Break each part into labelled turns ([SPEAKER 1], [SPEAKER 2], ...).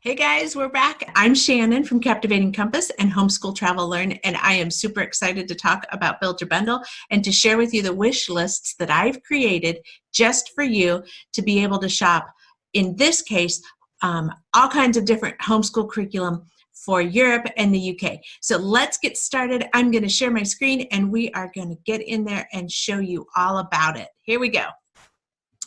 [SPEAKER 1] Hey guys, we're back. I'm Shannon from Captivating Compass and Homeschool Travel Learn, and I am super excited to talk about Build Your Bundle and to share with you the wish lists that I've created just for you to be able to shop, in this case, all kinds of different homeschool curriculum for Europe and the UK. So let's get started. I'm going to share my screen and we are going to get in there and show you all about it. Here we go.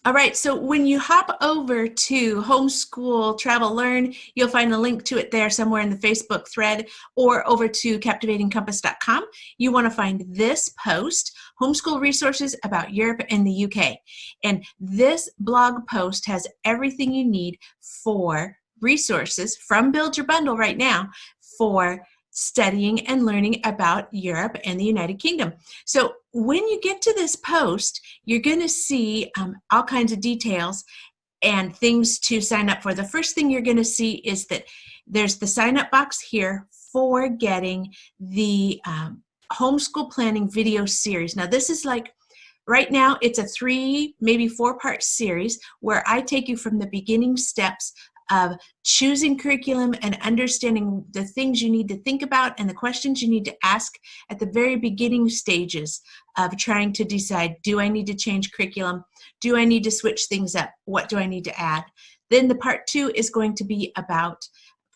[SPEAKER 1] All right, so when you hop over to Homeschool Travel Learn, you'll find a link to it there somewhere in the Facebook thread or over to captivatingcompass.com. You want to find this post, Homeschool Resources about Europe and the UK. And this blog post has everything you need for resources from Build Your Bundle right now for studying and learning about Europe and the United Kingdom. So when you get to this post, you're going to see all kinds of details and things to sign up for. The first thing you're going to see is that there's the sign up box here for getting the homeschool planning video series. Now this is like, right now it's a 3, maybe 4-part series where I take you from the beginning steps of choosing curriculum and understanding the things you need to think about and the questions you need to ask at the very beginning stages of trying to decide, do I need to change curriculum? Do I need to switch things up? What do I need to add? Then the part 2 is going to be about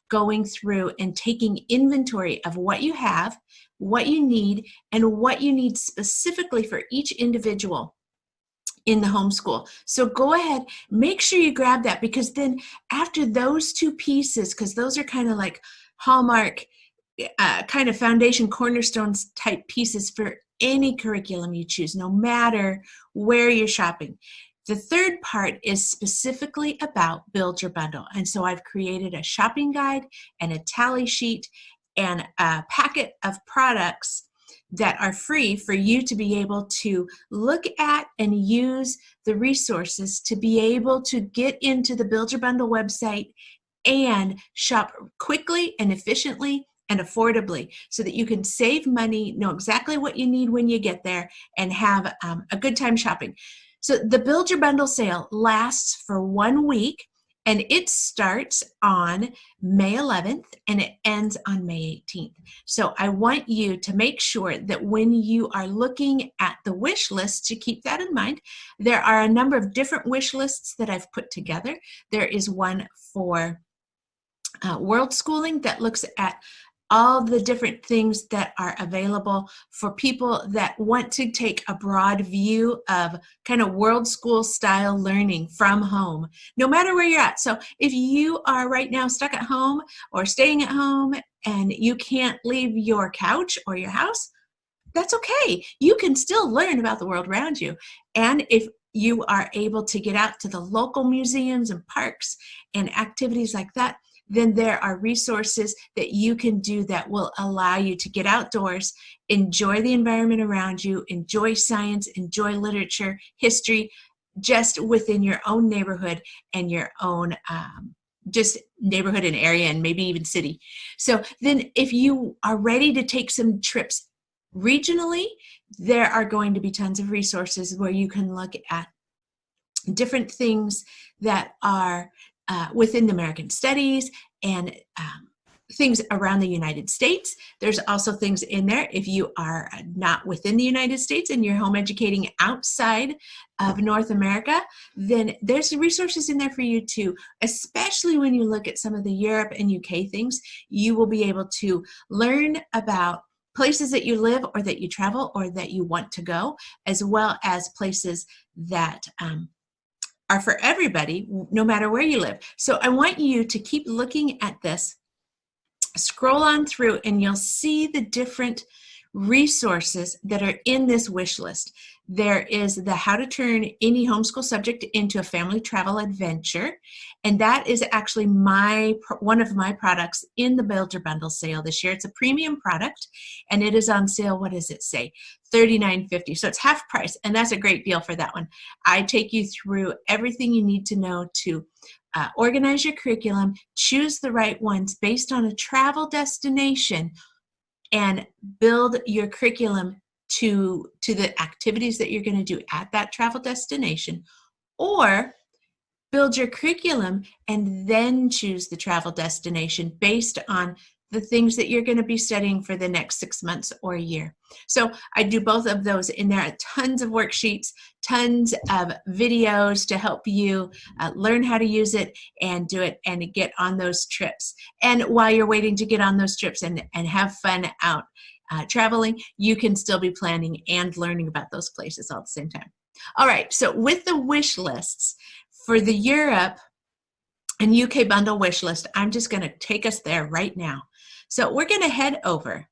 [SPEAKER 1] going through and taking inventory of what you have, what you need, and what you need specifically for each individual in the homeschool. So go ahead, make sure you grab that, because then after those 2 pieces, because those are kind of like hallmark, kind of foundation cornerstones type pieces for any curriculum you choose, no matter where you're shopping. The third part is specifically about Build Your Bundle. And so I've created a shopping guide and a tally sheet and a packet of products that are free for you to be able to look at and use the resources to be able to get into the Build Your Bundle website and shop quickly and efficiently and affordably so that you can save money, know exactly what you need when you get there, and have a good time shopping. So the Build Your Bundle sale lasts for 1 week. And it starts on May 11th and it ends on May 18th. So I want you to make sure that when you are looking at the wish list, to keep that in mind. There are a number of different wish lists that I've put together. There is one for world schooling that looks at all the different things that are available for people that want to take a broad view of kind of world school style learning from home, no matter where you're at. So if you are right now stuck at home or staying at home and you can't leave your couch or your house, that's okay. You can still learn about the world around you. And if you are able to get out to the local museums and parks and activities like that, then there are resources that you can do that will allow you to get outdoors, enjoy the environment around you, enjoy science, enjoy literature, history, just within your own neighborhood and your own just neighborhood and area and maybe even city. So then if you are ready to take some trips regionally, there are going to be tons of resources where you can look at different things that are within the American studies and things around the United States. There's also things in there if you are not within the United States and you're home educating outside of North America, then there's resources in there for you too, especially when you look at some of the Europe and UK things. You will be able to learn about places that you live or that you travel or that you want to go, as well as places that are for everybody, no matter where you live. So I want you to keep looking at this, scroll on through, and you'll see the different resources that are in this wish list. There is the How to Turn Any Homeschool Subject into a Family Travel Adventure, and that is actually one of my products in the Build Your Bundle sale this year. It's a premium product, and it is on sale, what does it say? $39.50. So it's half price, and that's a great deal for that one. I take you through everything you need to know to organize your curriculum, choose the right ones based on a travel destination, and build your curriculum to the activities that you're going to do at that travel destination, or build your curriculum, and then choose the travel destination based on the things that you're going to be studying for the next 6 months or a year. So I do both of those, and there are tons of worksheets, tons of videos to help you learn how to use it and do it and get on those trips. And while you're waiting to get on those trips and have fun out traveling, you can still be planning and learning about those places all at the same time. All right, so with the wish lists for the Europe and UK bundle wish list, I'm just going to take us there right now. So we're going to head over.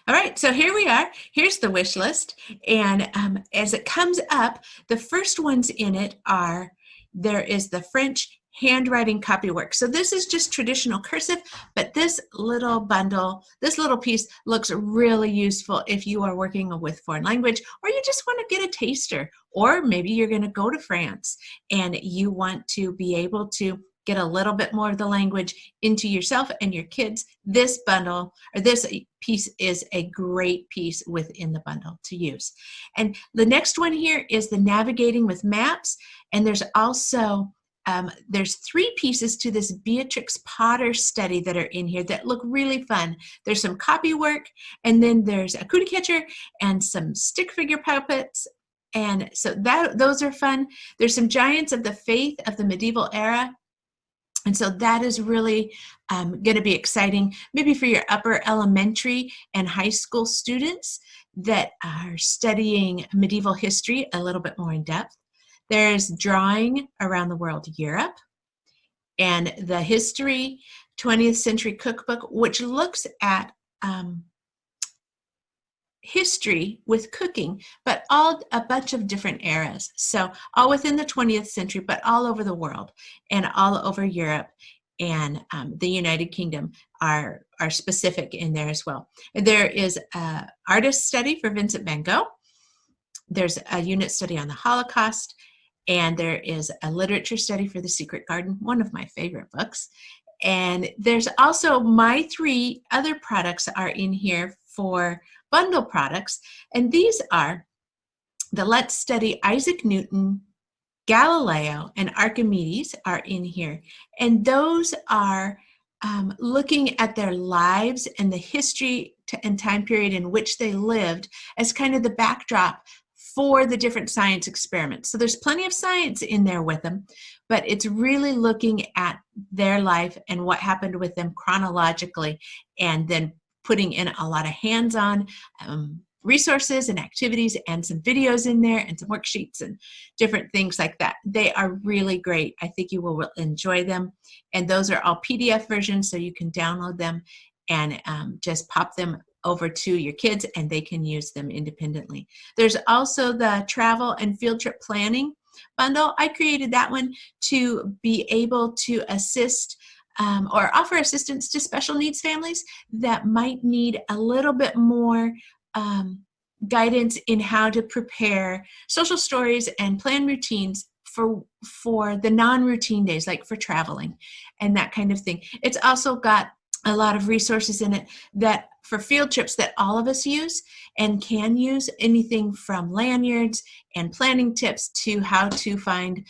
[SPEAKER 1] All right, so here we are. Here's the wish list. And as it comes up, the first ones in it are, there is the French handwriting copywork. So this is just traditional cursive, but this little bundle, this little piece looks really useful if you are working with foreign language, or you just want to get a taster, or maybe you're going to go to France and you want to be able to get a little bit more of the language into yourself and your kids. This bundle, or this piece, is a great piece within the bundle to use. And the next one here is the navigating with maps. And there's also, there's 3 pieces to this Beatrix Potter study that are in here that look really fun. There's some copy work, and then there's a cootie catcher and some stick figure puppets. And so those are fun. There's some giants of the faith of the medieval era. And so that is really going to be exciting, maybe for your upper elementary and high school students that are studying medieval history a little bit more in depth. There's drawing around the world Europe, and the history 20th century cookbook, which looks at history with cooking, but a bunch of different eras. So all within the 20th century, but all over the world and all over Europe, and the United Kingdom are specific in there as well. There is an artist study for Vincent van Gogh. There's a unit study on the Holocaust, and there is a literature study for The Secret Garden, one of my favorite books. And there's also my 3 other products are in here for bundle products, and these are the Let's Study Isaac Newton, Galileo, and Archimedes are in here. And those are looking at their lives and the history and time period in which they lived as kind of the backdrop for the different science experiments. So there's plenty of science in there with them, but it's really looking at their life and what happened with them chronologically, and then putting in a lot of hands-on resources and activities and some videos in there and some worksheets and different things like that. They are really great. I think you will enjoy them. And those are all PDF versions, so you can download them and just pop them over to your kids and they can use them independently. There's also the travel and field trip planning bundle. I created that one to be able to assist or offer assistance to special needs families that might need a little bit more guidance in how to prepare social stories and plan routines for the non-routine days, like for traveling and that kind of thing. It's also got a lot of resources in it that for field trips that all of us use and can use, anything from lanyards and planning tips to how to find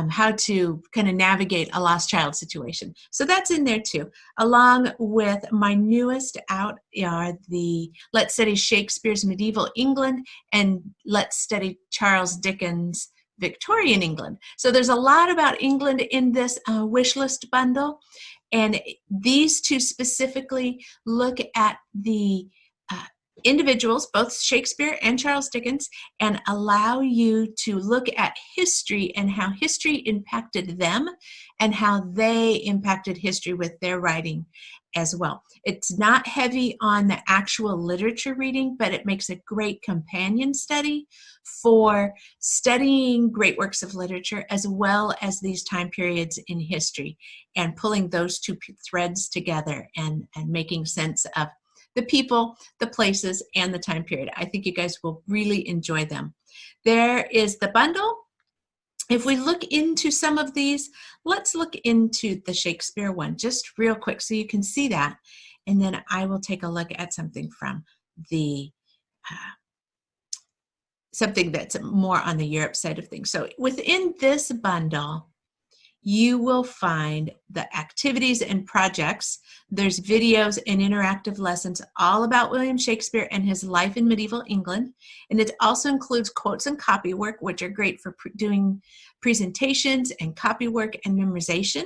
[SPEAKER 1] how to kind of navigate a lost child situation. So that's in there too, along with my newest out are the Let's Study Shakespeare's Medieval England and Let's Study Charles Dickens' Victorian England. So there's a lot about England in this wish list bundle. And these 2 specifically look at the individuals, both Shakespeare and Charles Dickens, and allow you to look at history and how history impacted them and how they impacted history with their writing as well. It's not heavy on the actual literature reading, but it makes a great companion study for studying great works of literature as well as these time periods in history, and pulling those 2 threads together and making sense of the people, the places, and the time period. I think you guys will really enjoy them. There is the bundle. If we look into some of these, let's look into the Shakespeare one just real quick so you can see that. And then I will take a look at something from the something that's more on the Europe side of things. So within this bundle, you will find the activities and projects. There's videos and interactive lessons all about William Shakespeare and his life in medieval England. And it also includes quotes and copy work, which are great for doing presentations and copy work and memorization.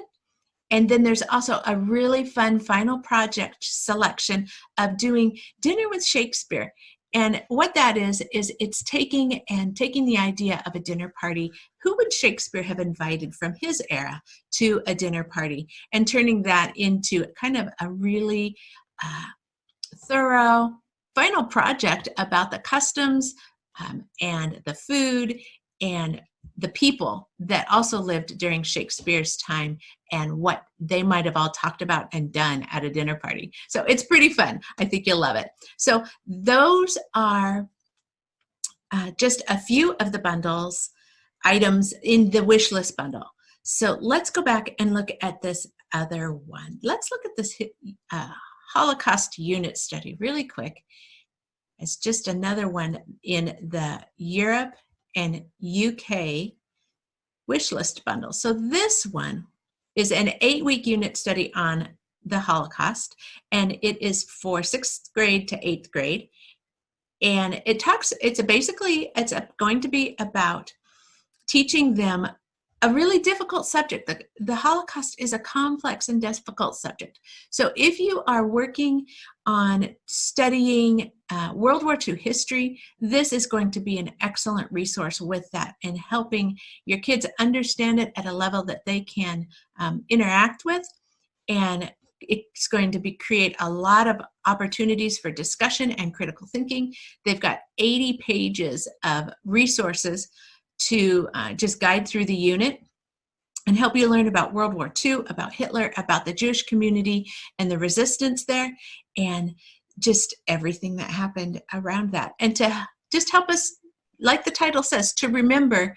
[SPEAKER 1] And then there's also a really fun final project selection of doing dinner with Shakespeare. And what that is it's taking the idea of a dinner party. Who would Shakespeare have invited from his era to a dinner party, and turning that into kind of a really thorough final project about the customs and the food and the people that also lived during Shakespeare's time and what they might have all talked about and done at a dinner party. So it's pretty fun. I think you'll love it. So those are just a few of the bundles, items in the wish list bundle. So let's go back and look at this other one. Let's look at this Holocaust unit study really quick. It's just another one in the Europe and UK wish list bundle. So this one is an 8-week unit study on the Holocaust, and it is for 6th grade to 8th grade. And it's going to be about teaching them a really difficult subject. The Holocaust is a complex and difficult subject. So if you are working on studying World War II history, this is going to be an excellent resource with that and helping your kids understand it at a level that they can interact with. And it's going to create a lot of opportunities for discussion and critical thinking. They've got 80 pages of resources to just guide through the unit and help you learn about World War II, about Hitler, about the Jewish community and the resistance there, and just everything that happened around that. And to just help us, like the title says, to remember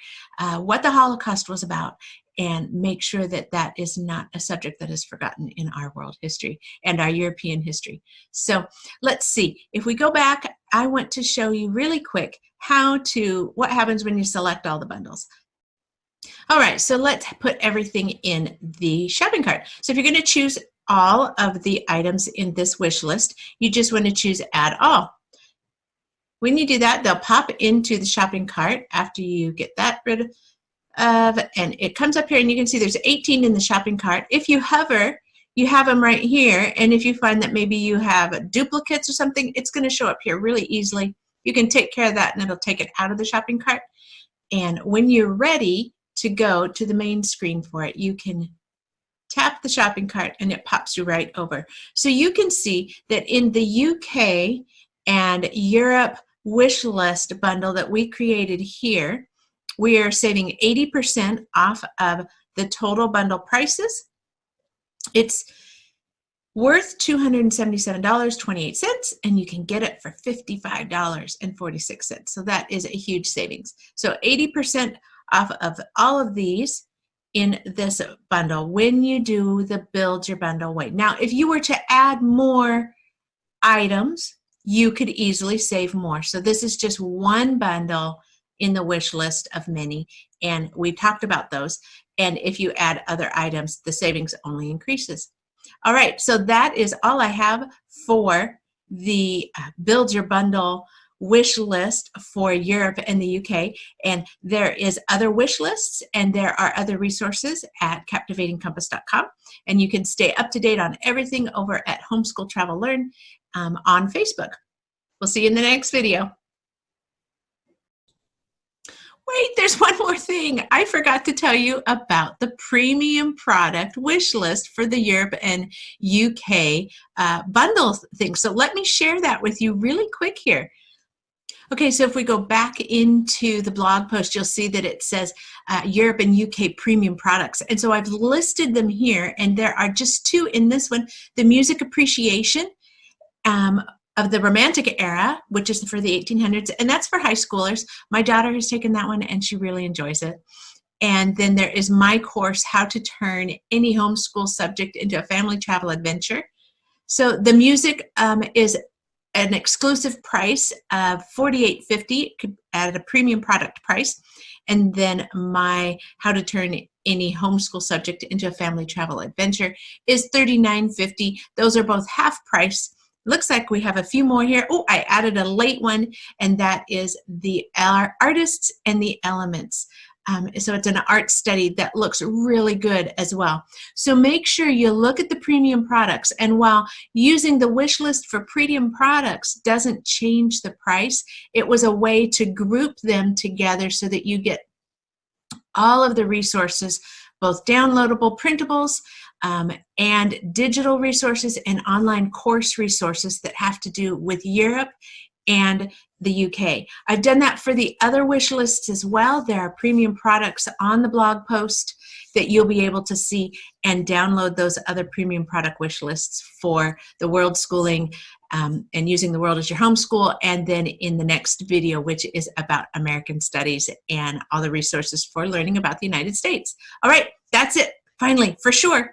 [SPEAKER 1] what the Holocaust was about and make sure that that is not a subject that is forgotten in our world history and our European history. So let's see. If we go back, I want to show you really quick what happens when you select all the bundles. All right, so let's put everything in the shopping cart. So if you're going to choose all of the items in this wish list, you just want to choose Add All. When you do that, they'll pop into the shopping cart after you get that rid of, and it comes up here, and you can see there's 18 in the shopping cart. If you hover, you have them right here, and if you find that maybe you have duplicates or something, it's going to show up here really easily. You can take care of that, and it'll take it out of the shopping cart. And when you're ready to go to the main screen for it, you can tap the shopping cart and it pops you right over. So you can see that in the UK and Europe wish list bundle that we created here, we are saving 80% off of the total bundle prices. It's worth $277.28, and you can get it for $55.46. So that is a huge savings. So 80% off of all of these in this bundle when you do the Build Your Bundle way. Now, if you were to add more items, you could easily save more. So this is just one bundle in the wish list of many, and we talked about those. And if you add other items, the savings only increases. All right, so that is all I have for the Build Your Bundle wish list for Europe and the UK. And there is other wish lists, and there are other resources at captivatingcompass.com. And you can stay up to date on everything over at Homeschool Travel Learn on Facebook. We'll see you in the next video. Wait, there's one more thing. I forgot to tell you about the premium product wish list for the Europe and UK bundle thing. So let me share that with you really quick here. Okay, so if we go back into the blog post, you'll see that it says Europe and UK premium products. And so I've listed them here, and there are just two in this one. The music appreciation of the Romantic era, which is for the 1800s, and that's for high schoolers. My daughter has taken that one, and she really enjoys it. And then there is my course, How to Turn Any Homeschool Subject into a Family Travel Adventure. So the music is an exclusive price of $48.50 at a premium product price. And then my How to Turn any homeschool subject into a family travel adventure is $39.50. Those are both half price. Looks like we have a few more here. Oh, I added a late one, and that is the Artists and the Elements. So it's an art study that looks really good as well. So make sure you look at the premium products, and while using the wish list for premium products doesn't change the price, it was a way to group them together so that you get all of the resources, both downloadable printables and digital resources and online course resources that have to do with Europe and the UK. I've done that for the other wish lists as well. There are premium products on the blog post that you'll be able to see and download those other premium product wish lists for the world schooling and using the world as your homeschool, and then in the next video, which is about American studies and all the resources for learning about the United States. All right, that's it. Finally, for sure,